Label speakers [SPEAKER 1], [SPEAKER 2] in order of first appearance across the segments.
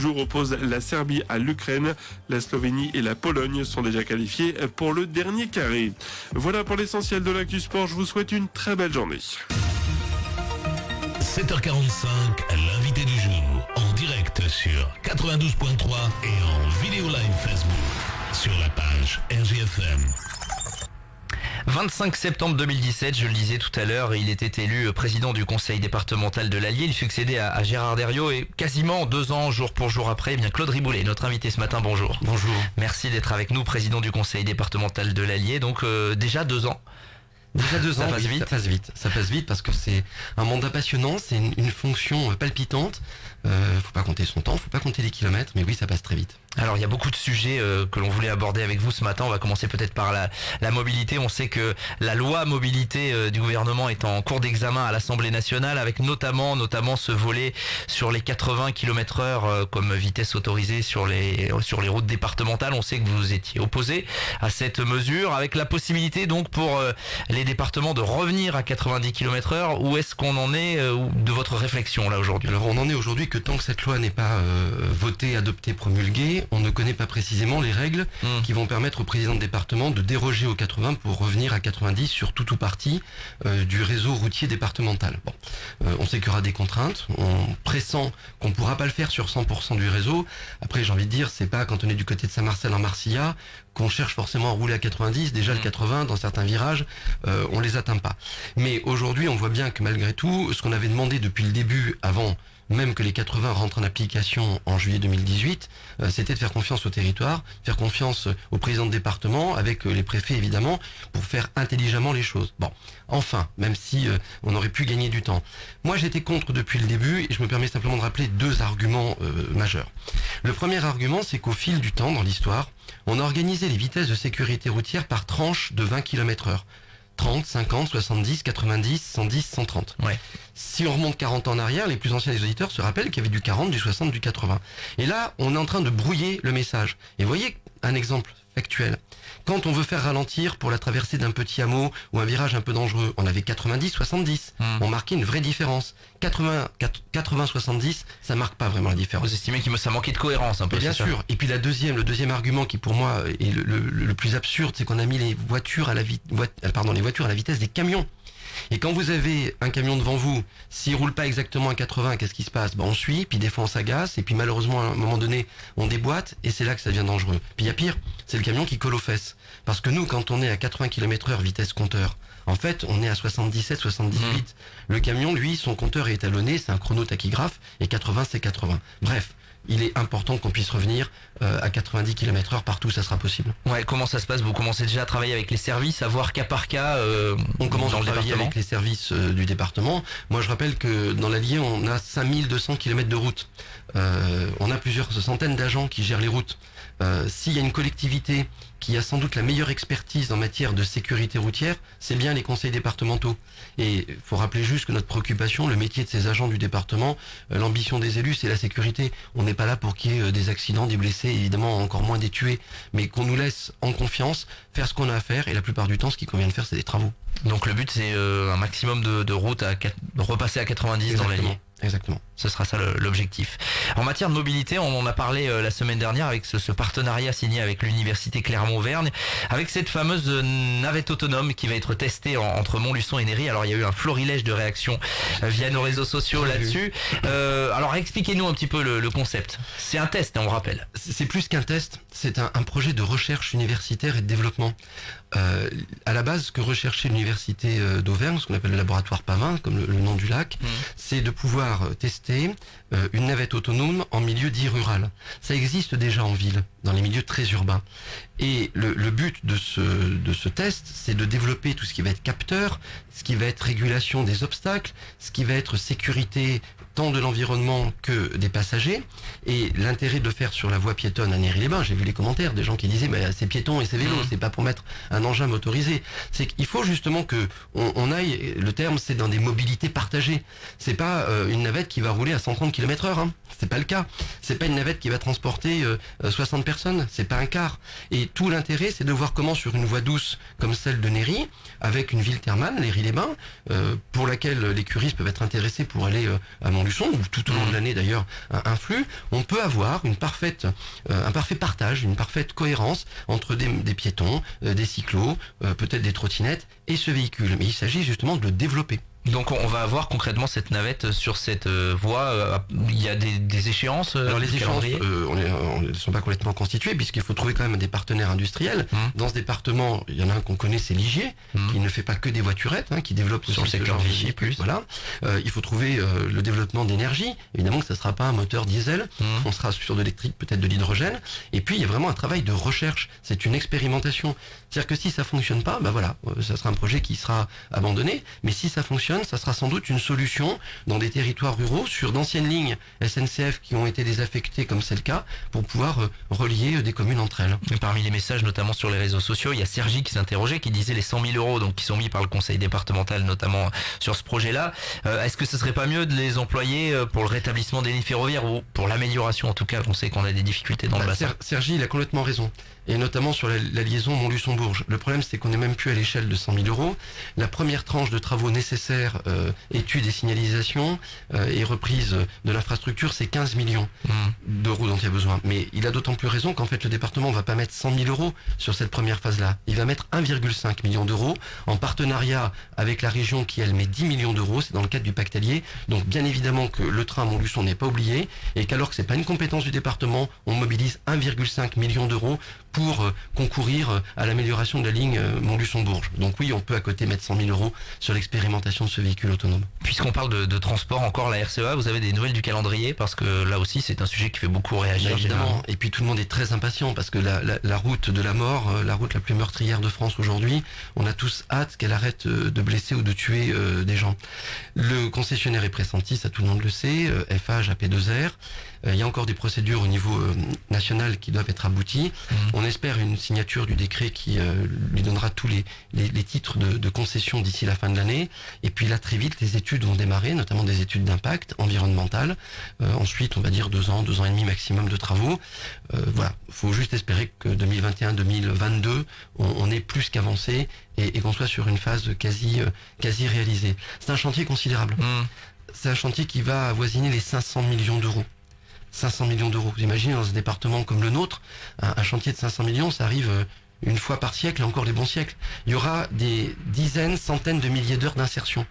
[SPEAKER 1] jour oppose la Serbie à l'Ukraine. La Slovénie et la Pologne sont déjà qualifiées pour le dernier carré. Voilà pour l'essentiel de l'actu sport. Je vous souhaite une très belle journée.
[SPEAKER 2] 7h45, l'invité du jour, en direct sur 92.3 et en vidéo live Facebook sur la page RGFM.
[SPEAKER 3] 25 septembre 2017, je le disais tout à l'heure, il était élu président du conseil départemental de l'Allier. Il succédait à Gérard Derriot et quasiment 2 ans, jour pour jour après, Claude Riboulet, notre invité ce matin, bonjour.
[SPEAKER 4] Bonjour.
[SPEAKER 3] Merci d'être avec nous, président du conseil départemental de l'Allier. Donc déjà 2 ans.
[SPEAKER 4] Déjà 2 ans,
[SPEAKER 3] Ça passe vite.
[SPEAKER 4] Ça passe vite parce que c'est un mandat passionnant, c'est une fonction palpitante. Faut pas compter son temps, faut pas compter les kilomètres, mais oui, ça passe très vite.
[SPEAKER 3] Alors il y a beaucoup de sujets que l'on voulait aborder avec vous ce matin. On va commencer peut-être par la mobilité. On sait que la loi mobilité du gouvernement est en cours d'examen à l'Assemblée nationale, avec notamment ce volet sur les 80 km/h comme vitesse autorisée sur les routes départementales. On sait que vous étiez opposé à cette mesure, avec la possibilité donc pour les départements de revenir à 90 km/h. Où est-ce qu'on en est de votre réflexion là aujourd'hui?
[SPEAKER 4] Alors on en est aujourd'hui que tant que cette loi n'est pas votée, adoptée, promulguée, on ne connaît pas précisément les règles qui vont permettre au président de département de déroger aux 80 pour revenir à 90 sur tout ou partie du réseau routier départemental. Bon, on sait qu'il y aura des contraintes, on pressent qu'on ne pourra pas le faire sur 100% du réseau. Après, j'ai envie de dire, c'est pas quand on est du côté de Saint-Marcel en Marcillat qu'on cherche forcément à rouler à 90. Déjà le 80, dans certains virages, on les atteint pas. Mais aujourd'hui, on voit bien que malgré tout, ce qu'on avait demandé depuis le début, avant même que les 80 rentrent en application en juillet 2018, c'était de faire confiance au territoire, faire confiance au président de département, avec les préfets évidemment, pour faire intelligemment les choses. Bon, enfin, même si on aurait pu gagner du temps. Moi j'étais contre depuis le début, et je me permets simplement de rappeler 2 arguments majeurs. Le premier argument, c'est qu'au fil du temps, dans l'histoire, on a organisé les vitesses de sécurité routière par tranches de 20 km/h. 30, 50, 70, 90, 110, 130.
[SPEAKER 3] Ouais.
[SPEAKER 4] Si on remonte 40 ans en arrière, les plus anciens des auditeurs se rappellent qu'il y avait du 40, du 60, du 80. Et là, on est en train de brouiller le message. Et voyez un exemple factuel. Quand on veut faire ralentir pour la traversée d'un petit hameau ou un virage un peu dangereux, on avait 90, 70. On marquait une vraie différence. 80, 70, ça marque pas vraiment la différence.
[SPEAKER 3] Vous estimez que ça manquait de cohérence un peu?
[SPEAKER 4] Bien sûr. Et puis le deuxième argument qui pour moi est le plus absurde, c'est qu'on a mis les voitures à la vitesse des camions. Et quand vous avez un camion devant vous, s'il roule pas exactement à 80, qu'est-ce qui se passe? On suit, puis des fois on s'agace, et puis malheureusement à un moment donné, on déboîte, et c'est là que ça devient dangereux. Puis il y a pire, c'est le camion qui colle aux fesses. Parce que nous, quand on est à 80 km/h vitesse compteur, en fait, on est à 77, 78. Le camion, lui, son compteur est étalonné, c'est un chrono tachygraphe, et 80, c'est 80. Bref. Il est important qu'on puisse revenir à 90 km/h partout, ça sera possible.
[SPEAKER 3] Ouais, comment ça se passe? Vous commencez déjà à travailler avec les services, à voir cas par cas
[SPEAKER 4] on commence
[SPEAKER 3] dans
[SPEAKER 4] à
[SPEAKER 3] le
[SPEAKER 4] travailler
[SPEAKER 3] département
[SPEAKER 4] avec les services du département. Moi, je rappelle que dans l'Allier, on a 5200 km de route. On a plusieurs centaines d'agents qui gèrent les routes. S'il y a une collectivité qui a sans doute la meilleure expertise en matière de sécurité routière, c'est bien les conseils départementaux. Et il faut rappeler juste que notre préoccupation, le métier de ces agents du département, l'ambition des élus, c'est la sécurité. On n'est pas là pour qu'il y ait des accidents, des blessés, évidemment encore moins des tués, mais qu'on nous laisse en confiance faire ce qu'on a à faire, et la plupart du temps, ce qu'il convient de faire, c'est des travaux.
[SPEAKER 3] Donc le but, c'est un maximum de routes repasser à 90 dans l'Allier.
[SPEAKER 4] Exactement.
[SPEAKER 3] Ce sera ça l'objectif. En matière de mobilité, on en a parlé la semaine dernière avec ce partenariat signé avec l'université Clermont-Auvergne, avec cette fameuse navette autonome qui va être testée entre Montluçon et Néry. Alors il y a eu un florilège de réactions via nos réseaux sociaux là-dessus. Alors expliquez-nous un petit peu le concept. C'est un test, on rappelle.
[SPEAKER 4] C'est plus qu'un test, c'est un projet de recherche universitaire et de développement. À la base, ce que recherchait l'université d'Auvergne, ce qu'on appelle le laboratoire Pavin, comme le nom du lac, c'est de pouvoir tester une navette autonome en milieu dit rural. Ça existe déjà en ville, dans les milieux très urbains. Et le but de ce test, c'est de développer tout ce qui va être capteur, ce qui va être régulation des obstacles, ce qui va être sécurité tant de l'environnement que des passagers. Et l'intérêt de le faire sur la voie piétonne à Néry-les-Bains, j'ai vu les commentaires des gens qui disaient c'est piéton et c'est vélo, c'est pas pour mettre un engin motorisé. C'est qu'il faut justement que on aille, le terme c'est dans des mobilités partagées. C'est pas une navette qui va rouler à 130 km/h, hein. C'est pas le cas. C'est pas une navette qui va transporter 60 personnes, c'est pas un car. Et tout l'intérêt, c'est de voir comment sur une voie douce comme celle de Néry, avec une ville thermale, Néry-les-Bains, pour laquelle les curistes peuvent être intéressés pour aller à Montluçon, ou tout au long de l'année d'ailleurs, un flux, on peut avoir un parfait partage, une parfaite cohérence entre des piétons, des cyclos, peut-être des trottinettes et ce véhicule. Mais il s'agit justement de le développer.
[SPEAKER 3] Donc on va avoir concrètement cette navette sur cette voie. Il y a des échéances.
[SPEAKER 4] Alors les échéances, on ne sont pas complètement constituées puisqu'il faut trouver quand même des partenaires industriels. Dans ce département, il y en a un qu'on connaît, c'est Ligier, qui ne fait pas que des voiturettes, qui développe
[SPEAKER 3] sur le secteur de Vichy plus.
[SPEAKER 4] Voilà. Il faut trouver le développement d'énergie. Évidemment que ça ne sera pas un moteur diesel. On sera sur de l'électrique, peut-être de l'hydrogène. Et puis il y a vraiment un travail de recherche. C'est une expérimentation. C'est-à-dire que si ça fonctionne pas, ça sera un projet qui sera abandonné. Mais si ça fonctionne, ça sera sans doute une solution dans des territoires ruraux sur d'anciennes lignes SNCF qui ont été désaffectées, comme c'est le cas, pour pouvoir relier des communes entre elles.
[SPEAKER 3] Et parmi les messages, notamment sur les réseaux sociaux, il y a Sergi qui s'interrogeait, qui disait les 100 000 euros donc, qui sont mis par le conseil départemental, notamment sur ce projet-là. Est-ce que ce serait pas mieux de les employer pour le rétablissement des lignes ferroviaires ou pour l'amélioration? En tout cas, on sait qu'on a des difficultés dans le bassin.
[SPEAKER 4] Sergi, il a complètement raison. Et notamment sur la liaison Montluçon-Bourges. Le problème, c'est qu'on n'est même plus à l'échelle de 100 000 euros. La première tranche de travaux nécessaires, études et signalisation et reprise de l'infrastructure, c'est 15 millions d'euros dont il y a besoin. Mais il a d'autant plus raison qu'en fait, le département ne va pas mettre 100 000 euros sur cette première phase-là. Il va mettre 1,5 million d'euros en partenariat avec la région qui, elle, met 10 millions d'euros. C'est dans le cadre du pacte allié. Donc, bien évidemment que le train Montluçon n'est pas oublié et qu'alors que c'est pas une compétence du département, on mobilise 1,5 million d'euros pour concourir à l'amélioration de la ligne Montluçon-Bourges. Donc oui, on peut à côté mettre 100 000 euros sur l'expérimentation de ce véhicule autonome.
[SPEAKER 3] Puisqu'on parle de transport, encore la RCEA, vous avez des nouvelles du calendrier? Parce que là aussi, c'est un sujet qui fait beaucoup réagir.
[SPEAKER 4] Évidemment, et puis tout le monde est très impatient parce que la route de la mort, la route la plus meurtrière de France aujourd'hui, on a tous hâte qu'elle arrête de blesser ou de tuer des gens. Le concessionnaire est pressenti, ça tout le monde le sait, FH, AP2R. Il y a encore des procédures au niveau national qui doivent être abouties. On espère une signature du décret qui lui donnera tous les titres de concession d'ici la fin de l'année. Et puis là, très vite, les études vont démarrer, notamment des études d'impact environnemental. Ensuite, on va dire 2 ans et demi maximum de travaux. Voilà, il faut juste espérer que 2021-2022, on ait plus qu'avancé et qu'on soit sur une phase quasi réalisée. C'est un chantier considérable. C'est un chantier qui va avoisiner les 500 millions d'euros. 500 millions d'euros. Vous imaginez dans un département comme le nôtre, un chantier de 500 millions, ça arrive une fois par siècle et encore les bons siècles. Il y aura des dizaines, centaines de milliers d'heures d'insertion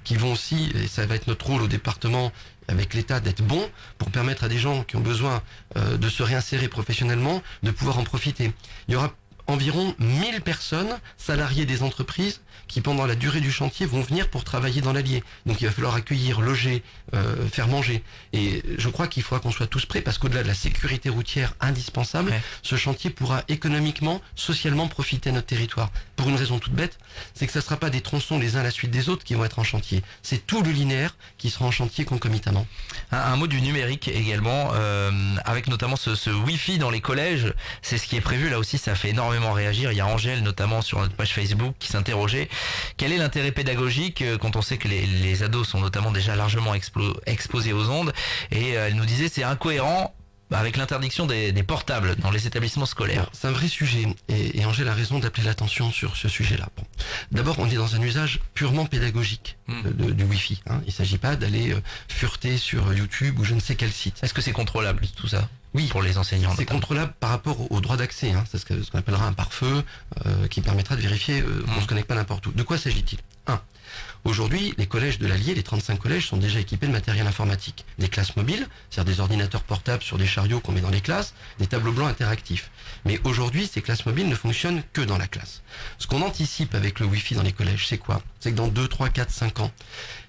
[SPEAKER 4] qui vont aussi, et ça va être notre rôle au département avec l'État d'être bon pour permettre à des gens qui ont besoin de se réinsérer professionnellement de pouvoir en profiter. Il y aura environ 1000 personnes, salariés des entreprises, qui pendant la durée du chantier vont venir pour travailler dans l'Allier. Donc il va falloir accueillir, loger, faire manger. Et je crois qu'il faudra qu'on soit tous prêts parce qu'au-delà de la sécurité routière indispensable, ce chantier pourra économiquement, socialement profiter à notre territoire. Pour une raison toute bête, c'est que ça ne sera pas des tronçons les uns à la suite des autres qui vont être en chantier. C'est tout le linéaire qui sera en chantier concomitamment.
[SPEAKER 3] Un mot du numérique également, avec notamment ce Wi-Fi dans les collèges. C'est ce qui est prévu. Là aussi, ça fait énormément réagir. Il y a Angèle, notamment sur notre page Facebook, qui s'interrogeait. Quel est l'intérêt pédagogique quand on sait que les ados sont notamment déjà largement exposés aux ondes? Et elle nous disait c'est incohérent avec l'interdiction des portables dans les établissements scolaires.
[SPEAKER 4] C'est un vrai sujet et Angèle a raison d'appeler l'attention sur ce sujet-là. Bon. D'abord, on est dans un usage purement pédagogique du Wi-Fi. Il ne s'agit pas d'aller fureter sur YouTube ou je ne sais quel site.
[SPEAKER 3] Est-ce que c'est contrôlable tout ça?
[SPEAKER 4] Oui,
[SPEAKER 3] pour les enseignants.
[SPEAKER 4] C'est contrôlable par rapport au droit d'accès. C'est ce qu'on appellera un pare-feu qui permettra de vérifier qu'on ne se connecte pas n'importe où. De quoi s'agit-il? Aujourd'hui, les collèges de l'Allier, les 35 collèges, sont déjà équipés de matériel informatique. Des classes mobiles, c'est-à-dire des ordinateurs portables sur des chariots qu'on met dans les classes, des tableaux blancs interactifs. Mais aujourd'hui, ces classes mobiles ne fonctionnent que dans la classe. Ce qu'on anticipe avec le Wi-Fi dans les collèges, c'est quoi? C'est que dans 2, 3, 4, 5 ans,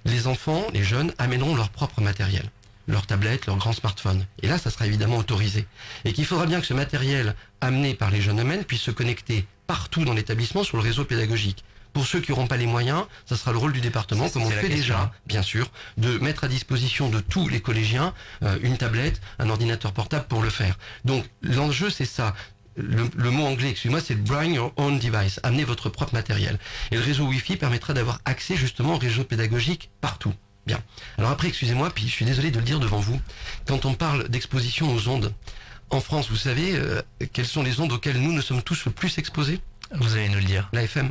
[SPEAKER 4] les enfants, les jeunes, amèneront leur propre matériel. Leurs tablettes, leurs grands smartphones. Et là, ça sera évidemment autorisé. Et qu'il faudra bien que ce matériel amené par les jeunes eux-mêmes puisse se connecter partout dans l'établissement sur le réseau pédagogique. Pour ceux qui n'auront pas les moyens, ça sera le rôle du département, comme on fait déjà, bien sûr, de mettre à disposition de tous les collégiens une tablette, un ordinateur portable pour le faire. Donc l'enjeu, c'est ça. Le mot anglais, excusez-moi, c'est bring your own device, amener votre propre matériel. Et le réseau Wi-Fi permettra d'avoir accès justement au réseau pédagogique partout. Bien. Alors après, excusez-moi, puis je suis désolé de le dire devant vous, quand on parle d'exposition aux ondes, en France, vous savez quelles sont les ondes auxquelles nous sommes tous le plus exposés?
[SPEAKER 3] Vous allez nous le dire.
[SPEAKER 4] La FM.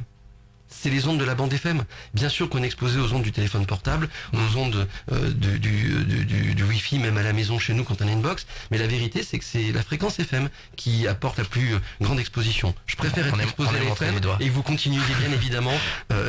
[SPEAKER 4] c'est les ondes de la bande FM. Bien sûr qu'on est exposé aux ondes du téléphone portable, aux ondes du Wi-Fi, même à la maison chez nous quand on a une box. Mais la vérité, c'est que c'est la fréquence FM qui apporte la plus grande exposition. Je préfère être exposé à l'FM et vous continuez bien évidemment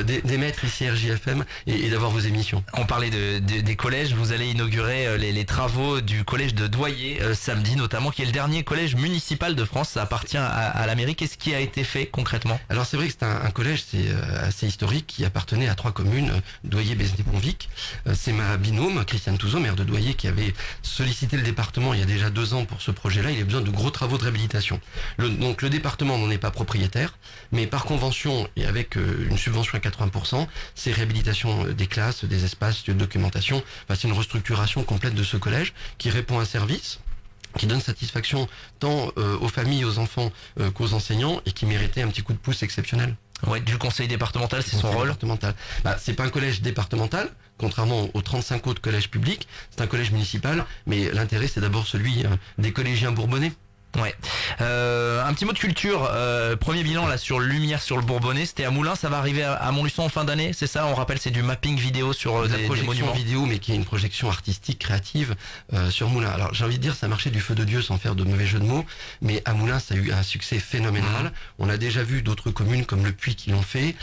[SPEAKER 4] d'émettre ici RJFM et d'avoir vos émissions.
[SPEAKER 3] On parlait des collèges, vous allez inaugurer les travaux du collège de Doyer samedi notamment, qui est le dernier collège municipal de France. Ça appartient à la mairie. Qu'est-ce qui a été fait concrètement?
[SPEAKER 4] Alors c'est vrai que c'est un collège, c'est assez historique, qui appartenait à 3 communes, Doyer, Besnéponvic. C'est ma binôme, Christiane Touzeau, maire de Doyer, qui avait sollicité le département il y a déjà 2 ans pour ce projet-là. Il a besoin de gros travaux de réhabilitation. Donc le département n'en est pas propriétaire, mais par convention et avec une subvention à 80%, c'est réhabilitation des classes, des espaces de documentation. Enfin, c'est une restructuration complète de ce collège qui répond à un service, qui donne satisfaction tant aux familles, aux enfants qu'aux enseignants, et qui méritait un petit coup de pouce exceptionnel.
[SPEAKER 3] Ouais, du conseil départemental, c'est son rôle.
[SPEAKER 4] Départemental. C'est pas un collège départemental, contrairement aux 35 autres collèges publics. C'est un collège municipal, mais l'intérêt c'est d'abord celui des collégiens bourbonnais.
[SPEAKER 3] Ouais. Un petit mot de culture. Premier bilan là sur Lumière sur le Bourbonnais, c'était à Moulins. Ça va arriver à Montluçon en fin d'année, c'est ça? On rappelle, c'est du mapping vidéo sur
[SPEAKER 4] des
[SPEAKER 3] monuments.
[SPEAKER 4] projection vidéo, mais qui est une projection artistique, créative sur Moulins. Alors j'ai envie de dire, ça marchait du feu de Dieu sans faire de mauvais jeu de mots, mais à Moulins ça a eu un succès phénoménal. On a déjà vu d'autres communes comme Le Puy qui l'ont fait.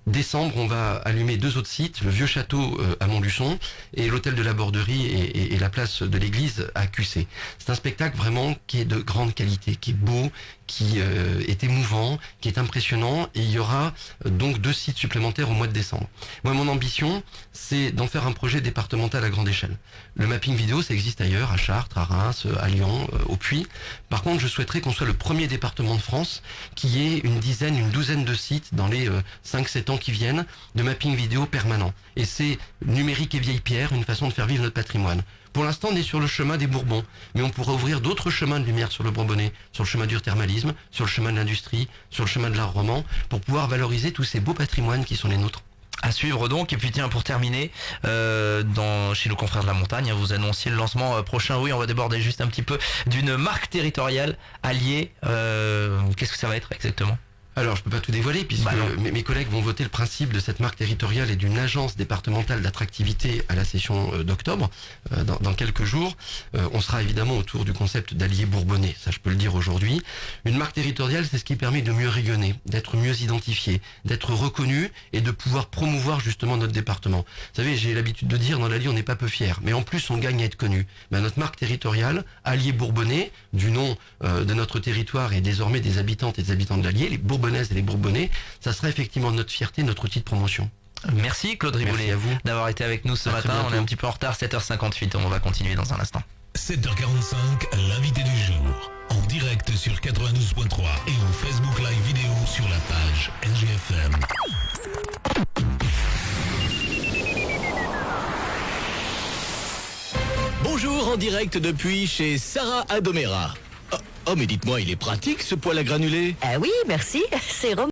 [SPEAKER 4] Décembre, on va allumer 2 autres sites, le Vieux Château à Montluçon et l'hôtel de la Borderie et la place de l'église à QC. C'est un spectacle vraiment qui est de grande qualité, qui est beau, qui est émouvant, qui est impressionnant, et il y aura donc 2 sites supplémentaires au mois de décembre. Moi, mon ambition, c'est d'en faire un projet départemental à grande échelle. Le mapping vidéo, ça existe ailleurs, à Chartres, à Reims, à Lyon, au Puy. Par contre, je souhaiterais qu'on soit le premier département de France qui ait une douzaine de sites dans les 5-7 ans qui viennent de mapping vidéo permanent. Et c'est numérique et vieille pierre, une façon de faire vivre notre patrimoine. Pour l'instant, on est sur le chemin des Bourbons, mais on pourrait ouvrir d'autres chemins de lumière sur le Bourbonnais, sur le chemin du thermalisme, sur le chemin de l'industrie, sur le chemin de l'art roman, pour pouvoir valoriser tous ces beaux patrimoines qui sont les nôtres.
[SPEAKER 3] À suivre donc. Et puis tiens, pour terminer, chez nos confrères de la montagne, vous annonciez le lancement prochain. Oui, on va déborder juste un petit peu d'une marque territoriale alliée. Qu'est-ce que ça va être exactement?
[SPEAKER 4] Alors, je peux pas tout dévoiler puisque mes collègues vont voter le principe de cette marque territoriale et d'une agence départementale d'attractivité à la session d'octobre, dans quelques jours. On sera évidemment autour du concept d'allié bourbonnais, ça je peux le dire aujourd'hui. Une marque territoriale, c'est ce qui permet de mieux rayonner, d'être mieux identifié, d'être reconnu et de pouvoir promouvoir justement notre département. Vous savez, j'ai l'habitude de dire, dans l'Allier, on n'est pas peu fier, mais en plus on gagne à être connu. Notre marque territoriale, allié bourbonnais, du nom de notre territoire et désormais des habitantes et des habitants de l'Allier, les Bourbonnaises et les Bourbonnais, ça sera effectivement notre fierté, notre outil de promotion.
[SPEAKER 3] Merci Claude Riboulet d'avoir été avec nous ce matin. On est un petit peu en retard, 7h58, on va continuer dans un instant.
[SPEAKER 2] 7h45, l'invité du jour. En direct sur 92.3 et en Facebook Live vidéo sur la page RJFM.
[SPEAKER 5] Bonjour, en direct depuis chez Sarah Adomera. Oh, mais dites-moi, il est pratique ce poêle à granulés.
[SPEAKER 6] Ah oui, merci, c'est Romain.